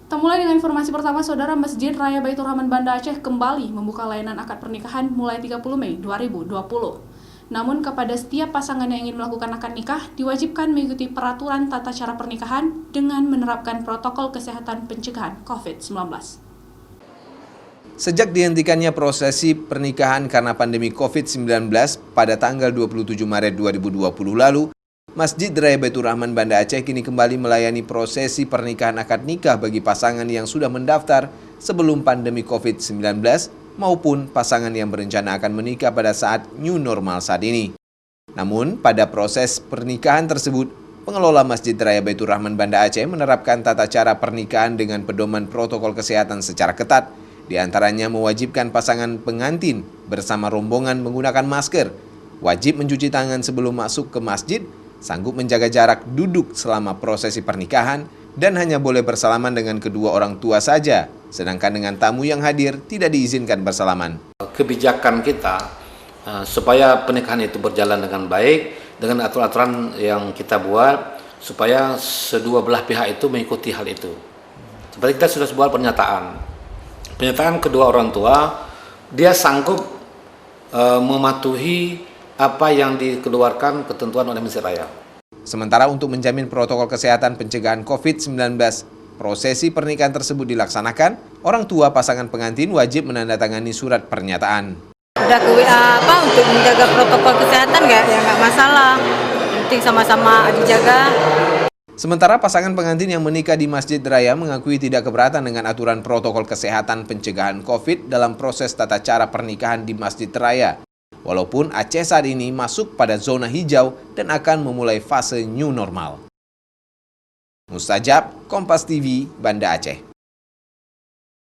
Kita mulai dengan informasi pertama, Saudara. Masjid Raya Baitur Rahman Banda Aceh kembali membuka layanan akad pernikahan mulai 30 Mei 2020. Namun kepada setiap pasangan yang ingin melakukan akad nikah diwajibkan mengikuti peraturan tata cara pernikahan dengan menerapkan protokol kesehatan pencegahan COVID-19. Sejak dihentikannya prosesi pernikahan karena pandemi COVID-19 pada tanggal 27 Maret 2020 lalu, Masjid Raya Baitur Rahman Banda Aceh kini kembali melayani prosesi pernikahan akad nikah bagi pasangan yang sudah mendaftar sebelum pandemi COVID-19 maupun pasangan yang berencana akan menikah pada saat new normal saat ini. Namun, pada proses pernikahan tersebut, pengelola Masjid Raya Baitur Rahman Banda Aceh menerapkan tata cara pernikahan dengan pedoman protokol kesehatan secara ketat, di antaranya mewajibkan pasangan pengantin bersama rombongan menggunakan masker, wajib mencuci tangan sebelum masuk ke masjid, sanggup menjaga jarak duduk selama prosesi pernikahan, dan hanya boleh bersalaman dengan kedua orang tua saja, sedangkan dengan tamu yang hadir tidak diizinkan bersalaman. Kebijakan kita supaya pernikahan itu berjalan dengan baik, dengan aturan-aturan yang kita buat, supaya kedua belah pihak itu mengikuti hal itu. Seperti kita sudah buat pernyataan kedua orang tua, dia sanggup mematuhi apa yang dikeluarkan ketentuan oleh Masjid Raya. Sementara untuk menjamin protokol kesehatan pencegahan COVID-19, prosesi pernikahan tersebut dilaksanakan, orang tua pasangan pengantin wajib menandatangani surat pernyataan. Udah ke WA untuk menjaga protokol kesehatan nggak masalah, penting sama-sama dijaga. Sementara pasangan pengantin yang menikah di Masjid Raya mengakui tidak keberatan dengan aturan protokol kesehatan pencegahan COVID dalam proses tata cara pernikahan di Masjid Raya. Walaupun Aceh saat ini masuk pada zona hijau dan akan memulai fase new normal. Mustajab, Kompas TV, Banda Aceh.